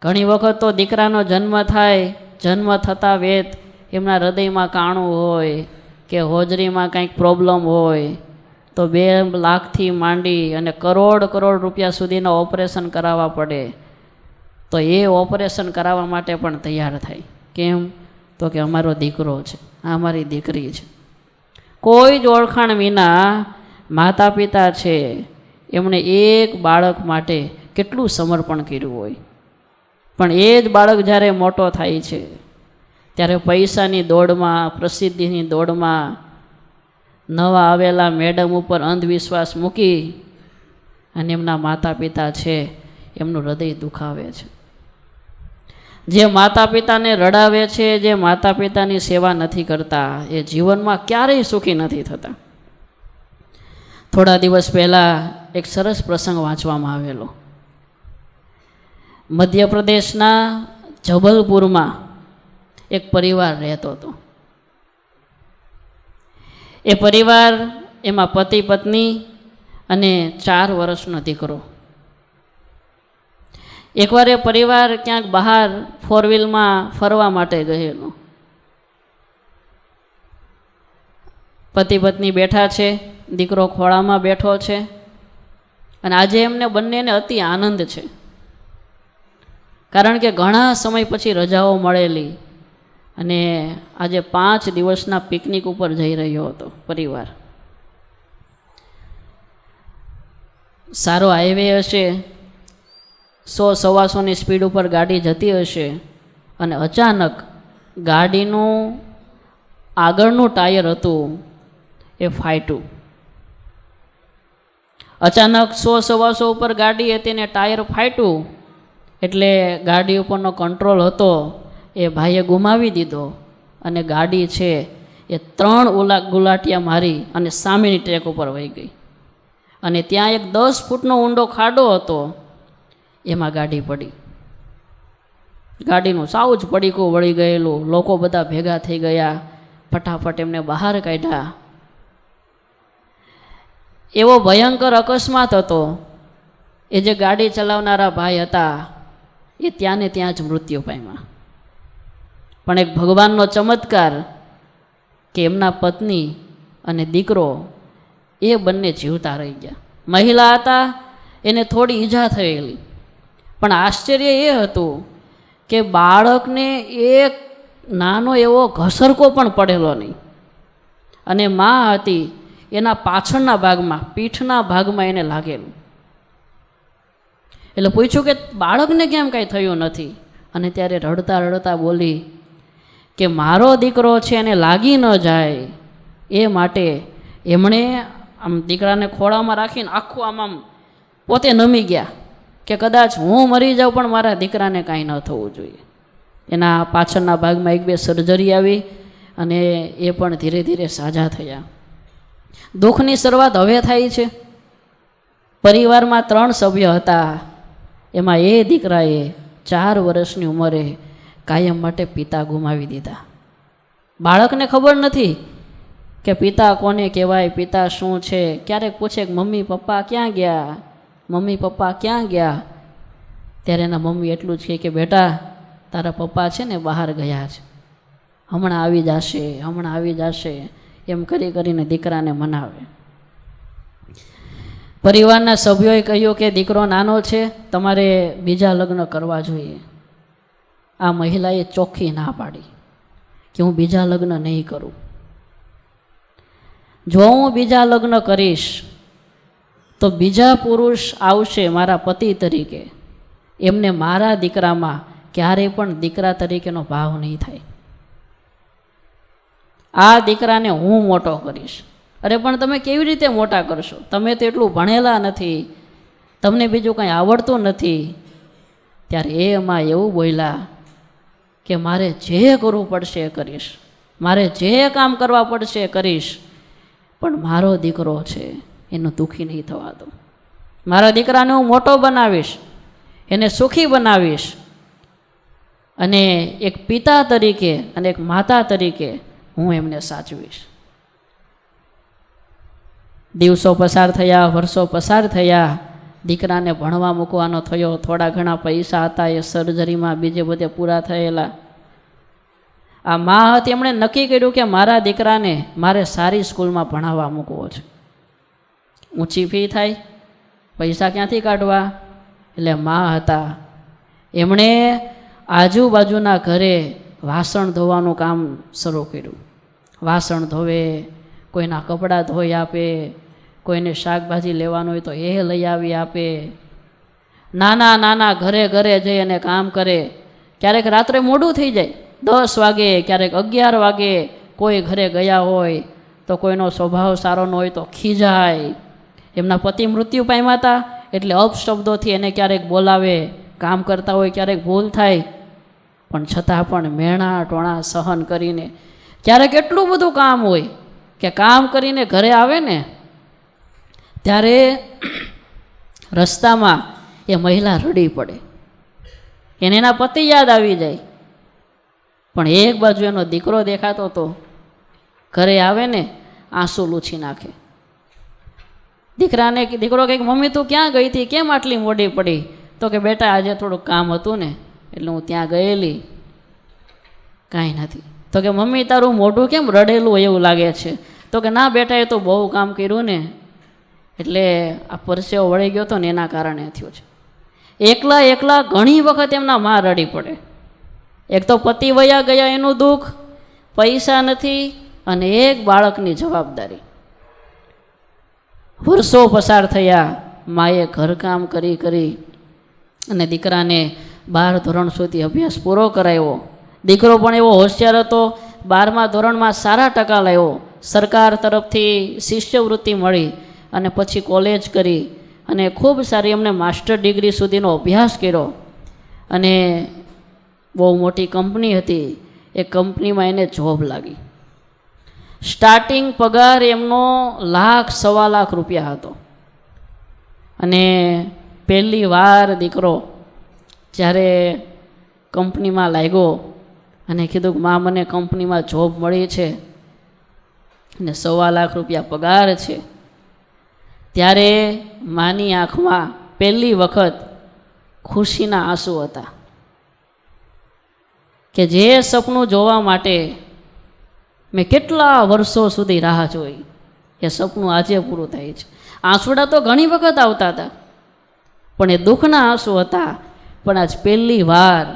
ઘણી વખત તો દીકરાનો જન્મ થાય, જન્મ થતાં વેત એમના હૃદયમાં કાણું હોય કે હોજરીમાં કંઈક પ્રોબ્લેમ હોય તો 2 લાખથી માંડી અને કરોડ રૂપિયા સુધીના ઓપરેશન કરાવવા પડે. તો એ ઓપરેશન કરાવવા માટે પણ તૈયાર થાય. કેમ? તો કે અમારો દીકરો છે, આ અમારી દીકરી છે. કોઈ જ ઓળખાણ વિના માતા પિતા છે એમણે એક બાળક માટે કેટલું સમર્પણ કર્યું હોય. પણ એ જ બાળક જ્યારે મોટો થાય છે ત્યારે પૈસાની દોડમાં, પ્રસિદ્ધિની દોડમાં નવા આવેલા મેડમ ઉપર અંધવિશ્વાસ મૂકી અને એમના માતા પિતા છે એમનું હૃદય દુખાવે છે. જે માતા પિતાને રડાવે છે, જે માતા પિતાની સેવા નથી કરતા, એ જીવનમાં ક્યારેય સુખી નથી થતા. થોડા દિવસ પહેલાં એક સરસ પ્રસંગ વાંચવામાં આવેલો. મધ્યપ્રદેશના જબલપુરમાં એક પરિવાર રહેતો હતો. એ પરિવાર, એમાં પતિ પત્ની અને 4 વર્ષનો દીકરો. એકવાર એ પરિવાર ક્યાંક બહાર 4-વ્હીલમાં ફરવા માટે ગયેલો. પતિ પત્ની બેઠા છે, દીકરો ખોળામાં બેઠો છે અને આજે એમને બંનેને અતિ આનંદ છે. કારણ કે ઘણા સમય પછી રજાઓ મળેલી અને આજે 5 દિવસના પિકનિક ઉપર જઈ રહ્યો હતો પરિવાર. સારો હાઈવે હશે, 100-125ની સ્પીડ ઉપર ગાડી જતી હશે અને અચાનક ગાડીનું આગળનું ટાયર હતું એ ફાટ્યું. અચાનક 100-125 ઉપર ગાડી હતી ને ટાયર ફાટ્યું એટલે ગાડી ઉપરનો કંટ્રોલ હતો એ ભાઈએ ગુમાવી દીધો અને ગાડી છે એ 3 ગુલાટિયા મારી અને સામેની ટ્રેક ઉપર વહી ગઈ. અને ત્યાં એક 10 ફૂટનો ઊંડો ખાડો હતો, એમાં ગાડી પડી. ગાડીનું સાવ જ પડીકું વળી ગયેલું. લોકો બધા ભેગા થઈ ગયા, ફટાફટ એમને બહાર કાઢ્યા. એવો ભયંકર અકસ્માત હતો. એ જે ગાડી ચલાવનારા ભાઈ હતા એ ત્યાં ને ત્યાં જ મૃત્યુ પામ્યા. પણ એક ભગવાનનો ચમત્કાર કે એમના પત્ની અને દીકરો એ બંને જીવતા રહી ગયા. મહિલા હતા, એને થોડી ઈજા થયેલી, પણ આશ્ચર્ય એ હતું કે બાળકને એક નાનો એવો ઘસરકો પણ પડેલો નહીં. અને મા હતી, એના પાછળના ભાગમાં, પીઠના ભાગમાં એને લાગેલું. એટલે પૂછ્યું કે બાળકને કેમ કાંઈ થયું નથી? અને ત્યારે રડતા રડતા બોલી કે મારો દીકરો છે એને લાગી ન જાય એ માટે એમણે આમ દીકરાને ખોળામાં રાખીને આખું આમ પોતે નમી ગયા કે કદાચ હું મરી જાઉં પણ મારા દીકરાને કાંઈ ન થવું જોઈએ. એના પાછળના ભાગમાં 1-2 સર્જરી આવી અને એ પણ ધીરે ધીરે સાજા થયા. દુઃખની શરૂઆત હવે થાય છે. પરિવારમાં 3 સભ્ય હતા, એમાં એ દીકરાએ 4 વર્ષની ઉંમરે કાયમ માટે પિતા ગુમાવી દીધા. બાળકને ખબર નથી કે પિતા કોને કહેવાય, પિતા શું છે. ક્યારેક પૂછે કે મમ્મી પપ્પા ક્યાં ગયા, મમ્મી પપ્પા ક્યાં ગયા? ત્યારે એના મમ્મી એટલું જ કહે કે બેટા તારા પપ્પા છે ને બહાર ગયા છે, હમણાં આવી જશે, હમણાં આવી જશે, એમ કરી કરીને દીકરાને મનાવે. પરિવારના સભ્યોએ કહ્યું કે દીકરો નાનો છે, તમારે બીજા લગ્ન કરવા જોઈએ. આ મહિલાએ ચોખ્ખી ના પાડી કે હું બીજા લગ્ન નહીં કરું. જો હું બીજા લગ્ન કરીશ તો બીજા પુરુષ આવશે મારા પતિ તરીકે, એમને મારા દીકરામાં ક્યારેય પણ દીકરા તરીકેનો ભાવ નહીં થાય. આ દીકરાને હું મોટો કરીશ. અરે પણ તમે કેવી રીતે મોટા કરશો? તમે તો એટલું ભણેલા નથી, તમને બીજું કંઈ આવડતું નથી. ત્યારે એ એમાં એવું બોલ્યા કે મારે જે કરવું પડશે એ કરીશ, મારે જે કામ કરવા પડશે એ કરીશ, પણ મારો દીકરો છે એનું દુઃખી નહીં થવા દો. મારા દીકરાને હું મોટો બનાવીશ, એને સુખી બનાવીશ અને એક પિતા તરીકે અને એક માતા તરીકે હું એમને સાચવીશ. દિવસો પસાર થયા, વર્ષો પસાર થયા દીકરાને ભણવા મૂકવાનો થયો. થોડા ઘણા પૈસા હતા એ સર્જરીમાં બીજે બધે પૂરા થયેલા. આ મા હતી, એમણે નક્કી કર્યું કે મારા દીકરાને મારે સારી સ્કૂલમાં ભણાવવા મૂકવો છે. ઊંચી ફી થાય, પૈસા ક્યાંથી કાઢવા? એટલે મા હતા, એમણે આજુબાજુના ઘરે વાસણ ધોવાનું કામ શરૂ કર્યું. વાસણ ધોવે, કોઈના કપડાં ધોઈ આપે, કોઈને શાકભાજી લેવાનું હોય તો એ લઈ આવી આપે. નાના નાના ઘરે ઘરે જઈ અને કામ કરે. ક્યારેક રાત્રે મોડું થઈ જાય, 10 વાગે, ક્યારેક 11 વાગે. કોઈ ઘરે ગયા હોય તો કોઈનો સ્વભાવ સારો ન હોય તો ખીજાય. એમના પતિ મૃત્યુ પામ્યા હતા એટલે અપશબ્દોથી એને ક્યારેક બોલાવે. કામ કરતા હોય ક્યારેક ભૂલ થાય, પણ છતાં પણ મેણા ટોણા સહન કરીને, ક્યારેક એટલું બધું કામ હોય કે કામ કરીને ઘરે આવે ને ત્યારે રસ્તામાં એ મહિલા રડી પડે. એને એના પતિ યાદ આવી જાય. પણ એક બાજુ એનો દીકરો દેખાતો હતો, ઘરે આવે ને આંસુ લૂછી નાખે. દીકરો કહે, મમ્મી તું ક્યાં ગઈ હતી, કેમ આટલી મોડી પડી? તો કે બેટા આજે થોડુંક કામ હતું ને એટલે હું ત્યાં ગયેલી. કાંઈ નથી. તો કે મમ્મી તારું મોઢું કેમ રડેલું એવું લાગે છે? તો કે ના બેટા એ તો બહુ કામ કર્યું ને એટલે આ પરસેવો વળી ગયો હતો ને એના કારણે થયું છે. એકલા એકલા ઘણી વખત એમના મા રડી પડે. એક તો પતિ વયા ગયા એનું દુઃખ, પૈસા નથી અને એક બાળકની જવાબદારી. વર્ષો પસાર થયા. માએ ઘરકામ કરી કરી અને દીકરાને 12 ધોરણ સુધી અભ્યાસ પૂરો કરાવ્યો. દીકરો પણ એવો હોશિયાર હતો, 12મા ધોરણમાં સારા ટકા લાવ્યો. સરકાર તરફથી શિષ્યવૃત્તિ મળી અને પછી કોલેજ કરી અને ખૂબ સારી એમણે માસ્ટર ડિગ્રી સુધીનો અભ્યાસ કર્યો. અને બહુ મોટી કંપની હતી, એ કંપનીમાં એને જોબ લાગી. સ્ટાર્ટિંગ પગાર એમનો 1,00,000-1.25 લાખ રૂપિયા હતો. અને પહેલી વાર દીકરો જ્યારે કંપનીમાં લાગ્યો અને કીધું કે મા મને કંપનીમાં જોબ મળી છે અને 1.25 લાખ રૂપિયા પગાર છે, ત્યારે માની આંખમાં પહેલી વખત ખુશીના આંસુ હતા કે જે સપનું જોવા માટે મેં કેટલા વર્ષો સુધી રાહ જોઈ, એ સપનું આજે પૂરું થાય છે. આંસુડા તો ઘણી વખત આવતા હતા પણ એ દુઃખના આંસુ હતા. પણ આજ પહેલી વાર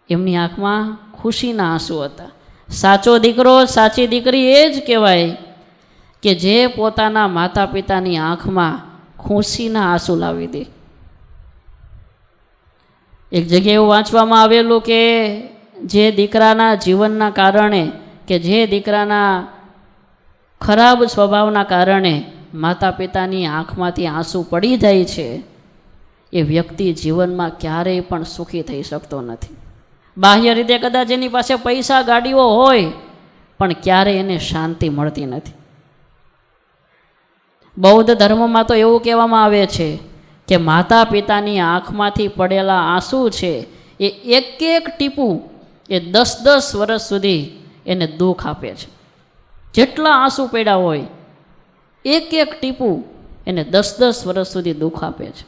એમની આંખમાં ખુશીના આંસુ હતા. સાચો દીકરો, સાચી દીકરી એ જ કહેવાય કે જે પોતાના માતા પિતાની આંખમાં ખુશીના આંસુ લાવી દે. એક જગ્યાએ એવું વાંચવામાં આવેલું કે જે દીકરાના જીવનના કારણે, કે જે દીકરાના ખરાબ સ્વભાવના કારણે માતા પિતાની આંખમાંથી આંસુ પડી જાય છે, એ વ્યક્તિ જીવનમાં ક્યારેય પણ સુખી થઈ શકતો નથી. બાહ્ય રીતે કદાચ એની પાસે પૈસા ગાડીઓ હોય પણ ક્યારેય એને શાંતિ મળતી નથી. બૌદ્ધ ધર્મમાં તો એવું કહેવામાં આવે છે કે માતા પિતાની આંખમાંથી પડેલા આંસુ છે એ એક એક ટીપું એ 10-10 વર્ષ સુધી એને દુઃખ આપે છે. જેટલા આંસુ પડ્યા હોય એક એક ટીપું એને 10-10 વર્ષ સુધી દુઃખ આપે છે.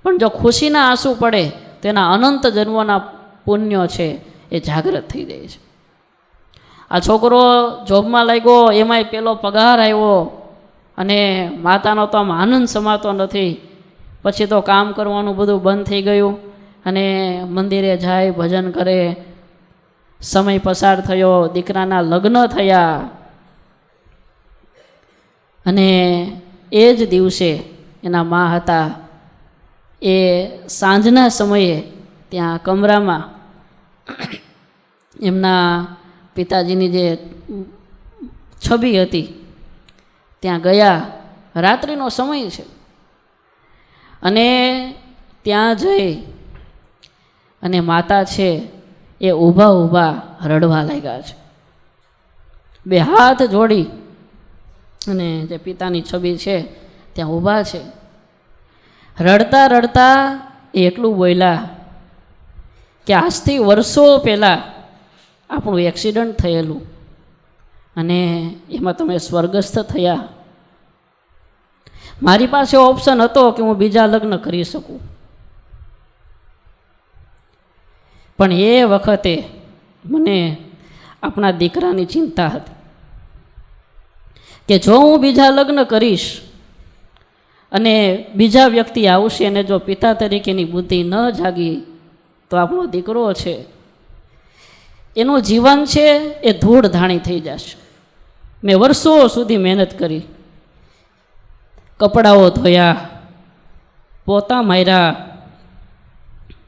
પણ જો ખુશીના આંસુ પડે તો એના અનંત જન્મોના પુણ્યો છે એ જાગૃત થઈ જાય છે. આ છોકરો જોબમાં લાગ્યો, એમાંય પેલો પગાર આવ્યો અને માતાનો તો આમ આનંદ સમાતો નથી. પછી તો કામ કરવાનું બધું બંધ થઈ ગયું અને મંદિરે જાય, ભજન કરે. સમય પસાર થયો, દીકરાના લગ્ન થયા અને એ જ દિવસે એના મા હતા એ સાંજના સમયે ત્યાં કમરામાં એમના પિતાજીની જે છબી હતી ત્યાં ગયા. રાત્રિનો સમય છે અને ત્યાં જઈ અને માતા છે એ ઊભા ઊભા રડવા લાગ્યા છે. બે હાથ જોડી અને જે પિતાની છબી છે ત્યાં ઊભા છે. રડતા રડતા એ એટલું બોલ્યા કે આજથી વર્ષો પહેલાં આપણું એક્સિડન્ટ થયેલું અને એમાં તમે સ્વર્ગસ્થ થયા. મારી પાસે ઓપ્શન હતો કે હું બીજા લગ્ન કરી શકું, પણ એ વખતે મને આપણા દીકરાની ચિંતા હતી કે જો હું બીજા લગ્ન કરીશ અને બીજા વ્યક્તિ આવશે અને જો પિતા તરીકેની બુદ્ધિ ન જાગી તો આપણો દીકરો છે એનું જીવન છે એ ધૂળ ધાણી થઈ જશે. મેં વર્ષો સુધી મહેનત કરી, કપડાઓ ધોયા, પોતા માર્યા,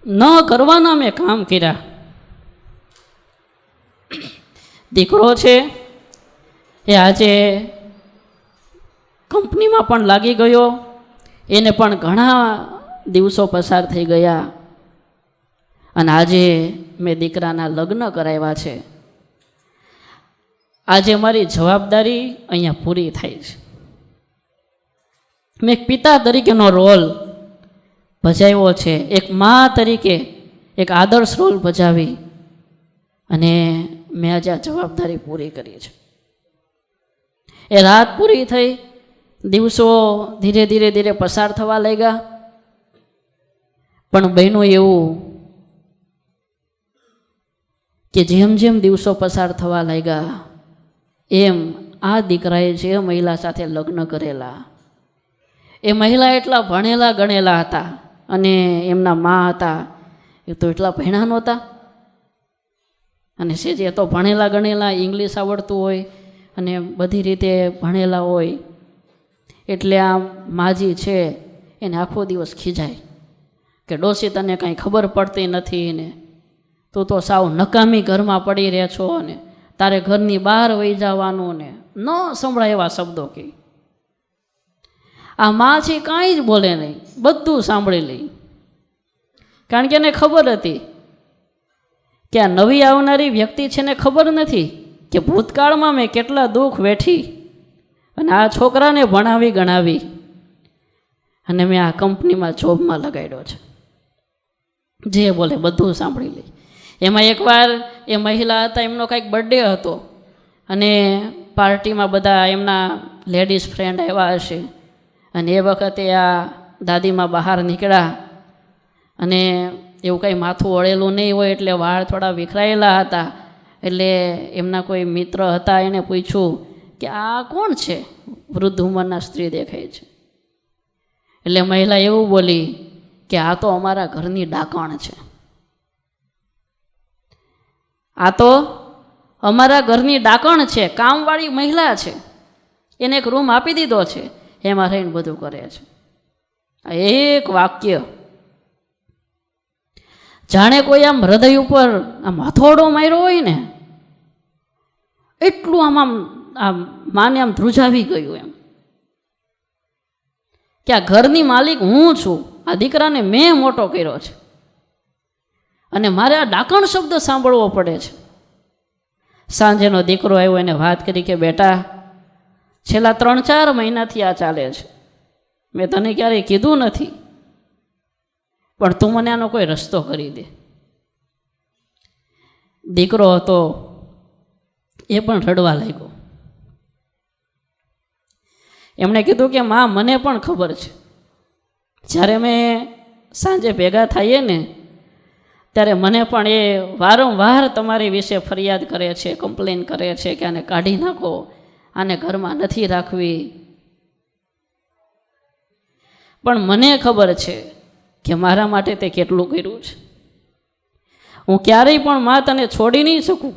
ન કરવાના મેં કામ કર્યા. દીકરો છે એ આજે કંપનીમાં પણ લાગી ગયો, એને પણ ઘણા દિવસો પસાર થઈ ગયા અને આજે મેં દીકરાના લગ્ન કરાવ્યા છે. આજે મારી જવાબદારી અહીંયા પૂરી થાય છે. મેં એક પિતા તરીકેનો રોલ ભજાવ્યો છે, એક મા તરીકે એક આદર્શ રોલ ભજાવી અને મેં આજે આ જવાબદારી પૂરી કરી છે. એ રાત પૂરી થઈ, દિવસો ધીરે ધીરે ધીરે પસાર થવા લાગ્યા, પણ બહેનું એવું કે જેમ જેમ દિવસો પસાર થવા લાગ્યા એમ આ દીકરાએ જે મહિલા સાથે લગ્ન કરેલા એ મહિલા એટલા ભણેલા ગણેલા હતા અને એમના મા હતા એ તો એટલા ભણ્યા નહોતા. અને જે તો ભણેલા ગણેલા, ઇંગ્લિશ આવડતું હોય અને બધી રીતે ભણેલા હોય એટલે આ માજી છે એને આખો દિવસ ખીજાય કે ડોશી તને કાંઈ ખબર પડતી નથી ને તું તો સાવ નકામી ઘરમાં પડી રહે છો ને તારે ઘરની બહાર વહી જવાનું ને ન સંભળાય એવા શબ્દો કહે. આ મા છે કાંઈ જ બોલે નહીં, બધું સાંભળી લે, કારણ કે એને ખબર હતી કે આ નવી આવનારી વ્યક્તિ છે ને ખબર નથી કે ભૂતકાળમાં મેં કેટલા દુઃખ વેઠી અને આ છોકરાને ભણાવી ગણાવી અને મેં આ કંપનીમાં જોબમાં લગાડ્યો છે. જે બોલે બધું સાંભળી લે. એમાં એકવાર એ મહિલા હતા, એમનો કાંઈક બર્થડે હતો અને પાર્ટીમાં બધા એમના લેડીઝ ફ્રેન્ડ આવ્યા હશે અને એ વખતે આ દાદીમાં બહાર નીકળ્યા અને એવું કંઈ માથું વળેલું નહીં હોય એટલે વાળ થોડા વિખરાયેલા હતા. એટલે એમના કોઈ મિત્ર હતા, એને પૂછ્યું કે આ કોણ છે, વૃદ્ધ ઉંમરના સ્ત્રી દેખાય છે. એટલે મહિલા એવું બોલી કે આ તો અમારા ઘરની ડાકણ છે, આ તો અમારા ઘરની ડાકણ છે, કામવાળી મહિલા છે, એને એક રૂમ આપી દીધો છે, એમાં રહીને બધું કરે છે. આ એક વાક્ય જાણે કોઈ આમ હૃદય ઉપર આમ હથોડો માર્યો હોય ને એટલું આમ માને આમ ધ્રુજાવી ગયું એમ કે આ ઘરની માલિક હું છું, આ દીકરાને મેં મોટો કર્યો છે અને મારે આ ડાકણ શબ્દ સાંભળવો પડે છે. સાંજેનો દીકરો આવ્યો, એને વાત કરી કે બેટા છેલ્લા 3-4 મહિનાથી આ ચાલે છે, મેં તને ક્યારેય કીધું નથી પણ તું મને આનો કોઈ રસ્તો કરી દે. દીકરો હતો એ પણ રડવા લાગ્યો. એમણે કીધું કે માં મને પણ ખબર છે, જ્યારે મેં સાંજે ભેગા થઈએ ને ત્યારે મને પણ એ વારંવાર તમારી વિશે ફરિયાદ કરે છે, કમ્પ્લેન કરે છે કે આને કાઢી નાખો, આને ઘરમાં નથી રાખવી. પણ મને ખબર છે કે મારા માટે તે કેટલું કર્યું છે. હું ક્યારેય પણ માં તને છોડી નહીં શકું,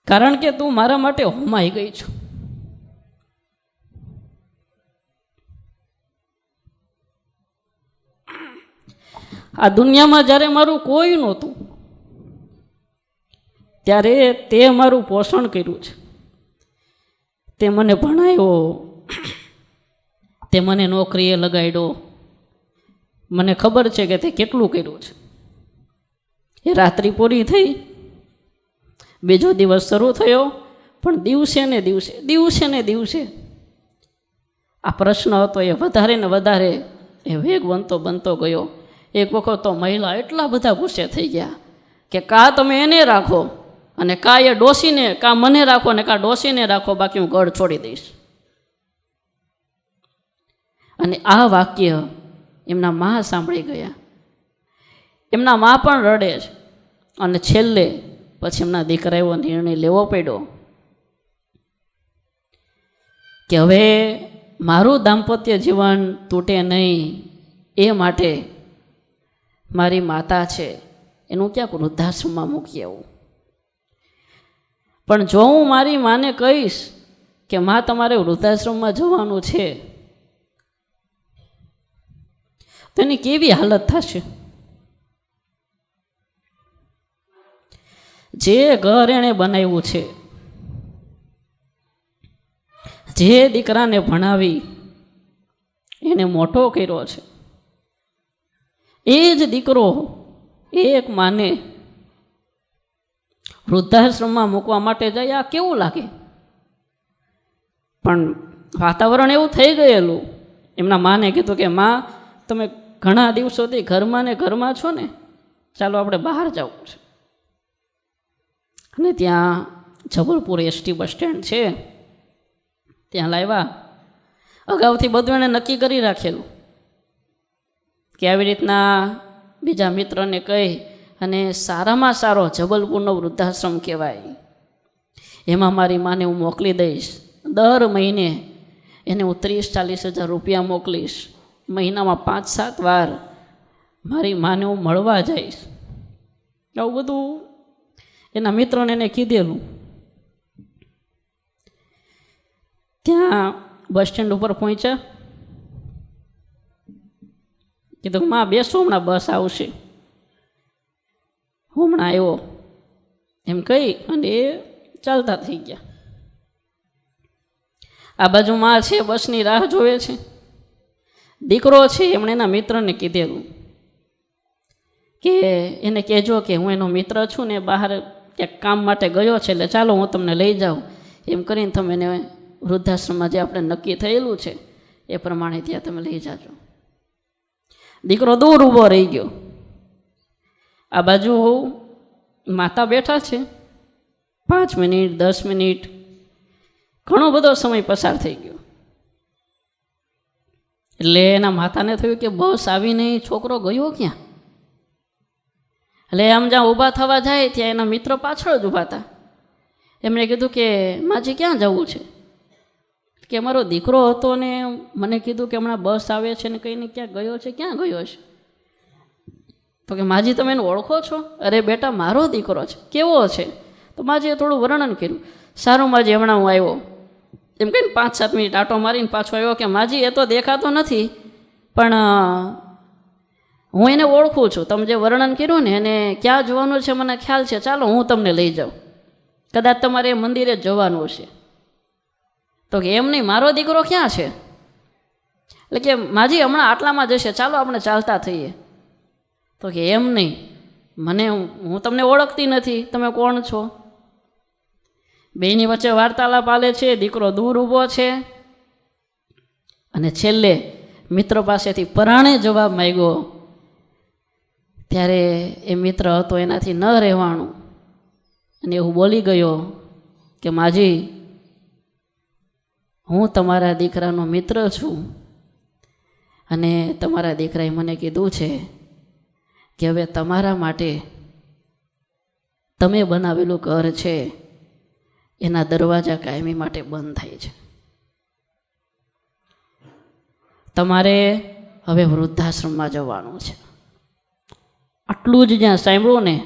કારણ કે તું મારા માટે હોમાઈ ગઈ છું. આ દુનિયામાં જ્યારે મારું કોઈ નહોતું ત્યારે તે મારું પોષણ કર્યું છે, તે મને ભણાવ્યો, તે મને નોકરીએ લગાડ્યો. મને ખબર છે કે તે કેટલું કર્યું છે. એ રાત્રિ પૂરી થઈ, બીજો દિવસ શરૂ થયો, પણ દિવસે ને દિવસે આ પ્રશ્ન હતો એ વધારે ને વધારે એ વેગવંતો બનતો ગયો. એક વખત તો મહિલા એટલા બધા ગુસ્સે થઈ ગયા કે કા તમે એને રાખો અને કા એ ડોસીને, કા મને રાખો ને કા ડોસીને રાખો, બાકી હું ઘર છોડી દઈશ. અને આ વાક્ય એમના મા સાંભળી ગયા. એમના મા પણ રડે છે. અને છેલ્લે પછી એમના દીકરા એવો નિર્ણય લેવો પડ્યો કે હવે મારું દાંપત્ય જીવન તૂટે નહીં એ માટે મારી માતા છે એનું ક્યાંક વૃદ્ધાશ્રમમાં મૂકી આવું. પણ જો હું મારી માને કહીશ કે માં તમારે વૃદ્ધાશ્રમમાં જવાનું છે તો એની કેવી હાલત થશે. જે ઘર એણે બનાવ્યું છે, જે દીકરાને ભણાવી એને મોટો કર્યો છે, એ જ દીકરો એક માને વૃદ્ધાશ્રમમાં મૂકવા માટે જાય, આ કેવું લાગે. પણ વાતાવરણ એવું થઈ ગયેલું. એમના માને કીધું કે માં તમે ઘણા દિવસોથી ઘરમાં ને ઘરમાં છો ને, ચાલો આપણે બહાર જવું છે. અને ત્યાં જબલપુર એસટી બસ સ્ટેન્ડ છે, ત્યાં લાવ્યા. અગાઉથી બધું એણે નક્કી કરી રાખેલું કે આવી રીતના બીજા મિત્રને કહી અને સારામાં સારો જબલપુરનો વૃદ્ધાશ્રમ કહેવાય, એમાં મારી માને હું મોકલી દઈશ. દર મહિને એને હું 30-40 હજાર રૂપિયા મોકલીશ. મહિનામાં 5-7 વાર મારી માને હું મળવા જઈશ. આવું બધું એના મિત્રોને એને કીધેલું. ત્યાં બસ સ્ટેન્ડ ઉપર પહોંચ્યા. કીધું માં બેસો, હમણાં બસ આવશે. હું હમણાં આવ્યો એમ કહી અને એ ચાલતા થઈ ગયા. આ બાજુ માં છે બસની રાહ જોવે છે. દીકરો છે એમણે એના મિત્રને કીધેલું કે એને કહેજો કે હું એનો મિત્ર છું ને બહાર ક્યાંક કામ માટે ગયો છે, એટલે ચાલો હું તમને લઈ જાઉં. એમ કરીને તમે એને વૃદ્ધાશ્રમમાં જે આપણે નક્કી થયેલું છે એ પ્રમાણે ત્યાં તમે લઈ જાજો. દીકરો દૂર ઊભો રહી ગયો. આ બાજુ માતા બેઠા છે. 5 મિનિટ 10 મિનિટ ઘણો બધો સમય પસાર થઈ ગયો. એટલે એના માતાને થયું કે બસ આવી નહીં, છોકરો ગયો ક્યાં. એટલે આમ જ્યાં ઊભા થવા જાય ત્યાં એના મિત્ર પાછળ જ ઊભા હતા. એમણે કીધું કે માજી ક્યાં જવું છે? કે મારો દીકરો હતો ને મને કીધું કે હમણાં બસ આવે છે ને કહીને ક્યાં ગયો છે. ક્યાં ગયો છે? તો કે માજી તમે એને ઓળખો છો? અરે બેટા મારો દીકરો છે. કેવો છે? તો માજીએ થોડું વર્ણન કર્યું. સારું માજી હમણાં હું આવ્યો એમ કહીને 5-7 મિનિટ આટો મારીને પાછો આવ્યો કે માજી એ તો દેખાતો નથી પણ હું એને ઓળખું છું. તમે જે વર્ણન કર્યું ને એને ક્યાં જવાનું છે મને ખ્યાલ છે, ચાલો હું તમને લઈ જાઉં. કદાચ તમારે એ મંદિરે જ જવાનું હશે. તો કે એમ નહીં, મારો દીકરો ક્યાં છે? એટલે કે માજી હમણાં આટલામાં જશે, ચાલો આપણે ચાલતા થઈએ. તો કે એમ નહીં, મને હું તમને ઓળખતી નથી, તમે કોણ છો? બેની વચ્ચે વાર્તાલાપ ચાલે છે. દીકરો દૂર ઊભો છે અને છેલ્લે મિત્ર પાસેથી પરાણે જવાબ માંગ્યો. ત્યારે એ મિત્ર હતો એનાથી ન રહેવાનું અને એવું બોલી ગયો કે માજી હું તમારા દીકરાનો મિત્ર છું અને તમારા દીકરાએ મને કીધું છે કે હવે તમારા માટે તમે બનાવેલું ઘર છે એના દરવાજા કાયમી માટે બંધ થાય છે. તમારે હવે વૃદ્ધાશ્રમમાં જવાનું છે. આટલું જ જ્યાં સાંભળ્યું ને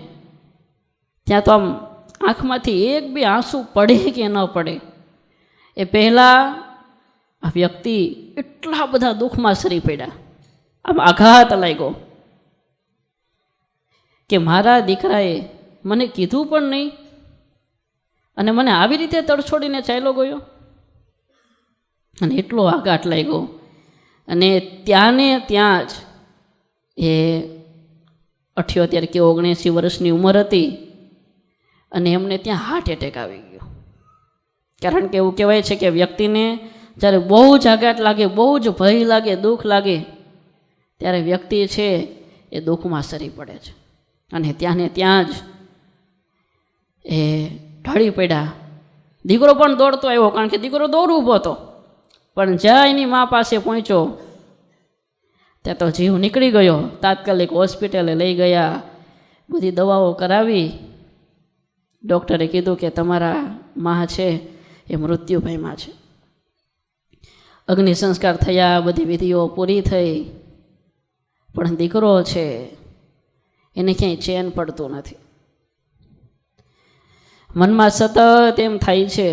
ત્યાં તો આમ આંખમાંથી 1-2 આંસુ પડે કે ન પડે એ પહેલાં આ વ્યક્તિ એટલા બધા દુઃખમાં સરી પડ્યા. આમ આઘાત લાગ્યો કે મારા દીકરાએ મને કીધું પણ નહીં અને મને આવી રીતે તડછોડીને ચાલ્યો ગયો. અને એટલો આઘાત લાગ્યો. અને ત્યાં ને ત્યાં જ એ 78 કે 79 વર્ષની ઉંમર હતી અને એમને ત્યાં હાર્ટ એટેક આવી ગયો. કારણ કે એવું કહેવાય છે કે વ્યક્તિને જ્યારે બહુ જ આઘાત લાગે, બહુ જ ભય લાગે, દુઃખ લાગે ત્યારે વ્યક્તિ છે એ દુઃખમાં સરી પડે છે. અને ત્યાં ને ત્યાં જ એ ઢળી પડ્યા. દીકરો પણ દોડતો આવ્યો કારણ કે દીકરો દોડ ઊભો હતો. પણ જ્યાં એની મા પાસે પહોંચ્યો ત્યાં તો જીવ નીકળી ગયો. તાત્કાલિક હોસ્પિટલે લઈ ગયા, બધી દવાઓ કરાવી. ડૉક્ટરે કીધું કે તમારા માં છે એ મૃત્યુ પામ્યા છે. અગ્નિ સંસ્કાર થયા, બધી વિધિઓ પૂરી થઈ, પણ દીકરો છે એને ક્યાંય ચેન પડતું નથી. મનમાં સતત એમ થાય છે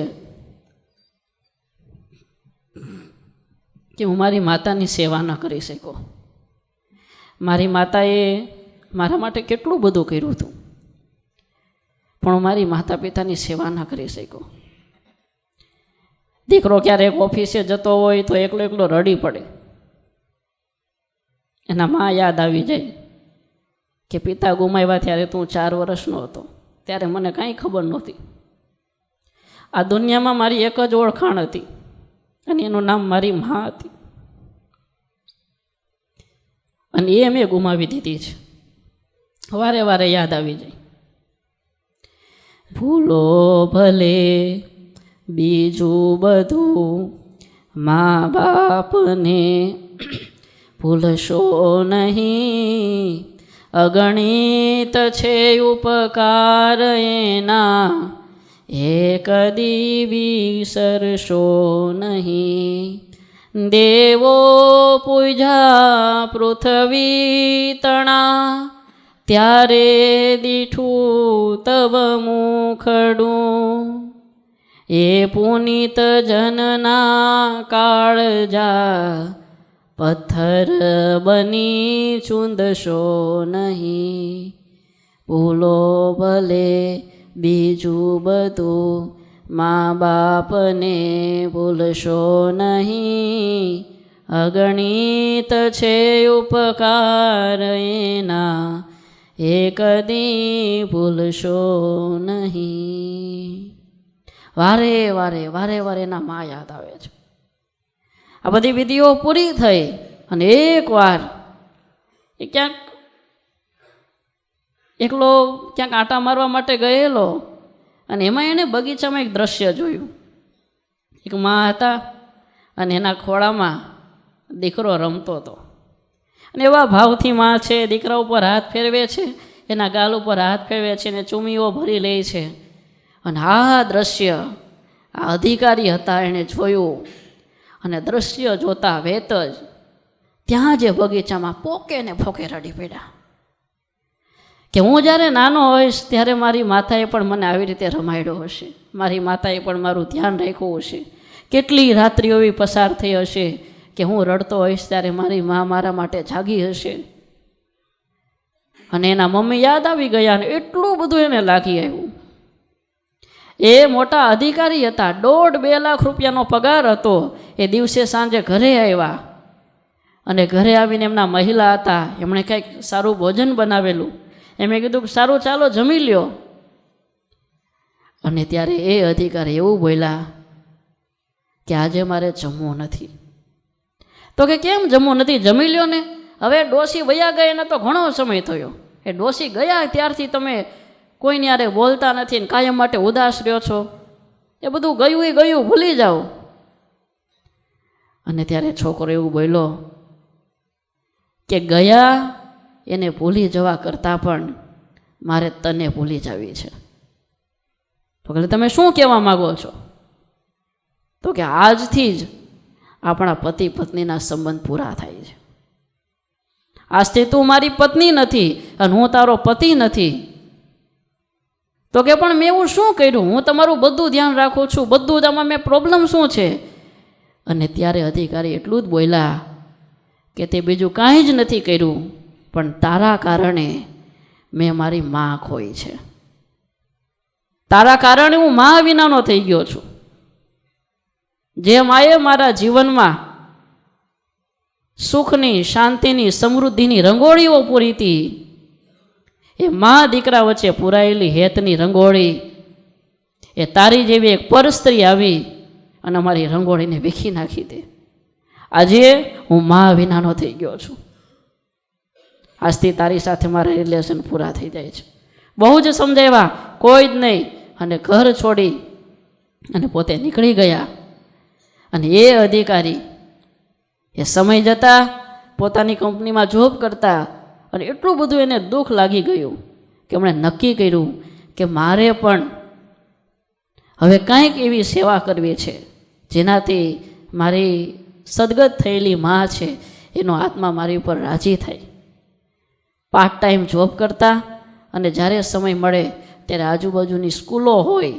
કે હું મારી માતાની સેવા ન કરી શક્યો. મારી માતાએ મારા માટે કેટલું બધું કર્યું હતું, પણ હું મારી માતા પિતાની સેવા ન કરી શક્યો. દીકરો ક્યારેક ઓફિસે જતો હોય તો એકલો એકલો રડી પડે. એના માં યાદ આવી જાય કે પિતા ગુમાવ્યા ત્યારે તું 4 વર્ષનો હતો, ત્યારે મને કાંઈ ખબર નહોતી. આ દુનિયામાં મારી એક જ ઓળખાણ હતી અને એનું નામ મારી મા હતી, અને એ મેં ગુમાવી દીધી છે. વારે વારે યાદ આવી જાય. ભૂલો ભલે બીજું બધું, મા બાપને ભૂલશો નહીં. અગણિત છે ઉપકાર એના, એ કદી વિસરશો નહીં. દેવો પૂજા પૃથ્વી તણા, ત્યારે દીઠું તવ મુખડું. એ પુનિત જનના કાળજા, પથ્થર બની ચૂંદશો નહીં. ભૂલો ભલે બીજું બધું, મા બાપને ભૂલશો નહીં. અગણિત છે ઉપકાર એના, એ કદી ભૂલશો નહીં. વારે વારે વારે વારે એના મા યાદ આવે છે. આ બધી વિધિઓ પૂરી થઈ અને એકવાર એ ક્યાંક એકલો ક્યાંક આંટા મારવા માટે ગયેલો, અને એમાં એણે બગીચામાં એક દ્રશ્ય જોયું. એક મા હતા અને એના ખોળામાં દીકરો રમતો હતો, અને એવા ભાવથી મા છે દીકરા ઉપર હાથ ફેરવે છે, એના ગાલ ઉપર હાથ ફેરવે છે અને ચૂમીઓ ભરી લે છે. અને આ દ્રશ્ય આ અધિકારી હતા, એણે જોયું, અને દ્રશ્ય જોતા વેત જ ત્યાં જે બગીચામાં પોકે ને ફોકે રડી પડ્યા કે હું જ્યારે નાનો હોઈશ ત્યારે મારી માતાએ પણ મને આવી રીતે રમાડ્યો હશે, મારી માતાએ પણ મારું ધ્યાન રાખ્યું હશે. કેટલી રાત્રિઓ એવી પસાર થઈ હશે કે હું રડતો હોઈશ ત્યારે મારી મા મારા માટે જાગી હશે. અને એના મમ્મી યાદ આવી ગયા અને એટલું બધું એને લાગી આવ્યું. એ મોટા અધિકારી હતા, 1.5-2 લાખ રૂપિયાનો પગાર હતો. એ દિવસે સાંજે ઘરે આવ્યા, અને ઘરે આવીને એમના મહિલા હતા, એમણે કંઈક સારું ભોજન બનાવેલું. એમણે કીધું કે સારું ચાલો જમી લ્યો. અને ત્યારે એ અધિકારી એવું બોલ્યા કે આજે મારે જમવું નથી. તો કે કેમ જમવું નથી? જમી લ્યો ને. હવે ડોશી વયા ગયા એને તો ઘણો સમય થયો. એ ડોશી ગયા ત્યારથી તમે કોઈને યારે બોલતા નથી ને કાયમ માટે ઉદાસ રહ્યો છો. એ બધું ગયું એ ગયું, ભૂલી જાઓ. અને ત્યારે છોકરો એવું બોલ્યો કે ગયા એને ભૂલી જવા કરતાં પણ મારે તને ભૂલી જવી છે. તો કે તમે શું કહેવા માગો છો? તો કે આજથી જ આપણા પતિ પત્નીના સંબંધ પૂરા થાય છે. આજથી તું મારી પત્ની નથી અને હું તારો પતિ નથી. તો કે પણ મેં એવું શું કર્યું? હું તમારું બધું ધ્યાન રાખું છું, બધું જ આમાં મેં પ્રોબ્લેમ શું છે? અને ત્યારે અધિકારી એટલું જ બોલ્યા કે તે બીજું કાંઈ જ નથી કર્યું, પણ તારા કારણે મેં મારી મા ખોઈ છે. તારા કારણે હું મા વિનાનો થઈ ગયો છું. જે માએ મારા જીવનમાં સુખની, શાંતિની, સમૃદ્ધિની રંગોળીઓ પૂરી હતી, એ મા દીકરા વચ્ચે પૂરાયેલી હેતની રંગોળી, એ તારી જેવી એક પરસ્ત્રી આવી અને અમારી રંગોળીને વીખી નાખી દે. આજે હું મા વિનાનો થઈ ગયો છું. આજથી તારી સાથે મારા રિલેશન પૂરા થઈ જાય છે. બહુ જ સમજાવ્યા, કોઈ જ નહીં. અને ઘર છોડી અને પોતે નીકળી ગયા. અને એ અધિકારી એ સમય જતાં પોતાની કંપનીમાં જોબ કરતા અને એટલું બધું એને દુઃખ લાગી ગયું કે એમણે નક્કી કર્યું કે મારે પણ હવે કંઈક એવી સેવા કરવી છે જેનાથી મારી સદગત થયેલી મા છે એનો આત્મા મારી ઉપર રાજી થાય. પાર્ટ ટાઈમ જોબ કરતા અને જ્યારે સમય મળે ત્યારે આજુબાજુની સ્કૂલો હોય,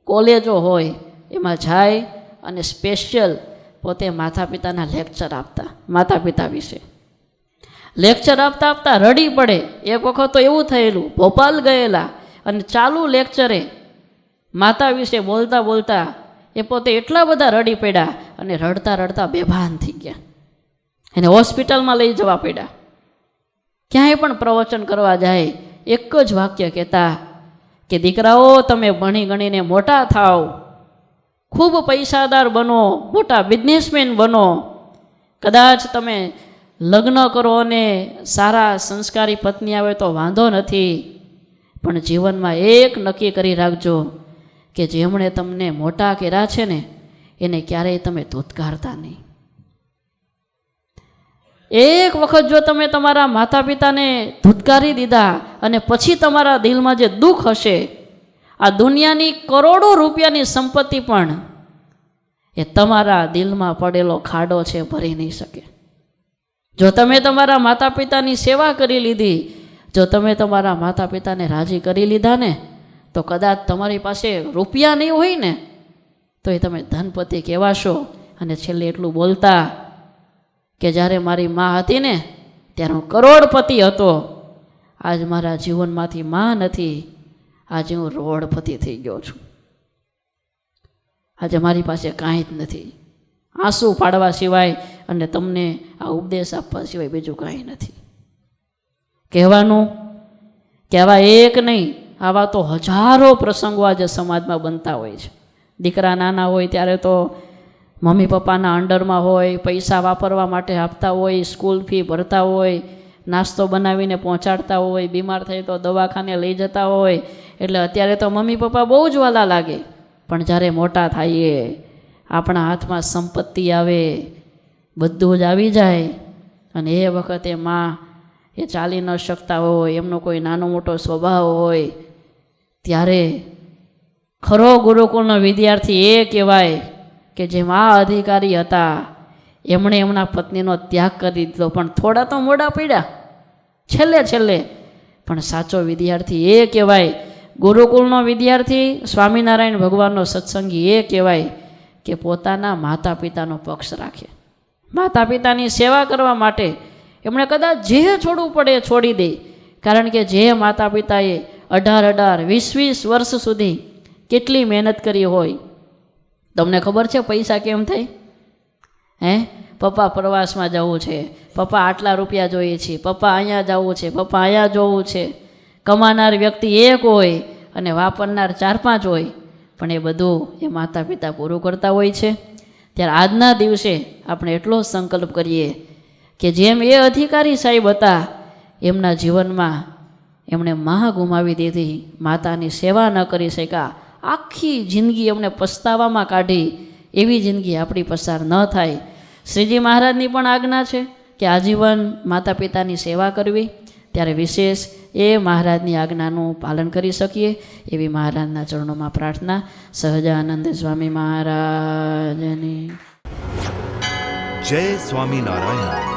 કોલેજો હોય, એમાં જાય અને સ્પેશિયલ પોતે માતા પિતાના લેક્ચર આપતા. માતા પિતા વિશે લેક્ચર આપતા આપતા રડી પડે. એક વખત તો એવું થયેલું, ભોપાલ ગયેલા અને ચાલુ લેક્ચરે માતા વિશે બોલતા બોલતા એ પોતે એટલા બધા રડી પડ્યા અને રડતા રડતા બેભાન થઈ ગયા. એને હોસ્પિટલમાં લઈ જવા પડ્યા. ક્યાંય પણ પ્રવચન કરવા જાય એક જ વાક્ય કહેતા કે દીકરાઓ, તમે ભણી ગણીને મોટા થાવ, ખૂબ પૈસાદાર બનો, મોટા બિઝનેસમેન બનો, કદાચ તમે લગ્ન કરો અને સારા સંસ્કારી પત્ની આવે તો વાંધો નથી, પણ જીવનમાં એક નક્કી કરી રાખજો કે જેમણે તમને મોટા કર્યા છે ને એને ક્યારેય તમે ધૂતકારતા નહીં. એક વખત જો તમે તમારા માતા પિતાને ધૂતકારી દીધા અને પછી તમારા દિલમાં જે દુઃખ હશે, આ દુનિયાની કરોડો રૂપિયાની સંપત્તિ પણ એ તમારા દિલમાં પડેલો ખાડો છે ભરી નહીં શકે. જો તમે તમારા માતા પિતાની સેવા કરી લીધી, જો તમે તમારા માતા પિતાને રાજી કરી લીધા ને, તો કદાચ તમારી પાસે રૂપિયા નહીં હોય ને તો એ તમે ધનપતિ કહેવાશો. અને છેલ્લે એટલું બોલતા કે જ્યારે મારી મા હતી ને ત્યારે હું કરોડપતિ હતો, આજ મારા જીવનમાંથી મા નથી, આજે હું રોડપતિ થઈ ગયો છું. આજે મારી પાસે કાંઈ જ નથી, આંસુ પાડવા સિવાય અને તમને આ ઉપદેશ આપવા સિવાય બીજું કાંઈ નથી. કહેવાનું કે આવા એક નહીં, આવા તો હજારો પ્રસંગો આજે સમાજમાં બનતા હોય છે. દીકરા નાના હોય ત્યારે તો મમ્મી પપ્પાના અંડરમાં હોય, પૈસા વાપરવા માટે આપતા હોય, સ્કૂલ ફી ભરતા હોય, નાસ્તો બનાવીને પહોંચાડતા હોય, બીમાર થાય તો દવાખાને લઈ જતા હોય. એટલે અત્યારે તો મમ્મી પપ્પા બહુ જ વાલા લાગે, પણ જ્યારે મોટા થઈએ, આપણા હાથમાં સંપત્તિ આવે, બધું જ આવી જાય અને એ વખતે માં એ ચાલી ન શકતા હોય, એમનો કોઈ નાનો મોટો સ્વભાવ હોય, ત્યારે ખરો ગુરુકુળનો વિદ્યાર્થી એ કહેવાય કે જે મા અધિકારી હતા એમણે એમના પત્નીનો ત્યાગ કરી દીધો, પણ થોડા તો મોડા પડ્યા છેલ્લે છેલ્લે. પણ સાચો વિદ્યાર્થી એ કહેવાય, ગુરુકુળનો વિદ્યાર્થી, સ્વામિનારાયણ ભગવાનનો સત્સંગી એ કહેવાય કે પોતાના માતા પિતાનો પક્ષ રાખે, માતા પિતાની સેવા કરવા માટે એમણે કદાચ જે છોડવું પડે છોડી દે. કારણ કે જે માતા પિતાએ 18-18, 20-20 વર્ષ સુધી કેટલી મહેનત કરી હોય. તમને ખબર છે પૈસા કેમ થાય? પપ્પા પ્રવાસમાં જવું છે, પપ્પા આટલા રૂપિયા જોઈએ છે, પપ્પા અહીંયા જવું છે, પપ્પા અહીંયા જોવું છે. કમાનાર વ્યક્તિ એક હોય અને વાપરનાર 4-5 હોય, પણ એ બધું એ માતા પિતા પૂરું કરતા હોય છે. ત્યારે આજના દિવસે આપણે એટલો સંકલ્પ કરીએ કે જેમ એ અધિકારી સાહેબ હતા, એમના જીવનમાં એમણે મા ગુમાવી દીધી, માતાની સેવા ન કરી શક્યા, આખી જિંદગી એમણે પસ્તાવામાં કાઢી, એવી જિંદગી આપણી પસાર ન થાય. શ્રીજી મહારાજની પણ આજ્ઞા છે કે આજીવન માતા પિતાની સેવા કરવી. ત્યારે વિશેષ એ મહારાજની આજ્ઞાનું પાલન કરી શકીએ એવી મહારાજના ચરણોમાં પ્રાર્થના. સહજાનંદ સ્વામી મહારાજની જય સ્વામિનારાયણ.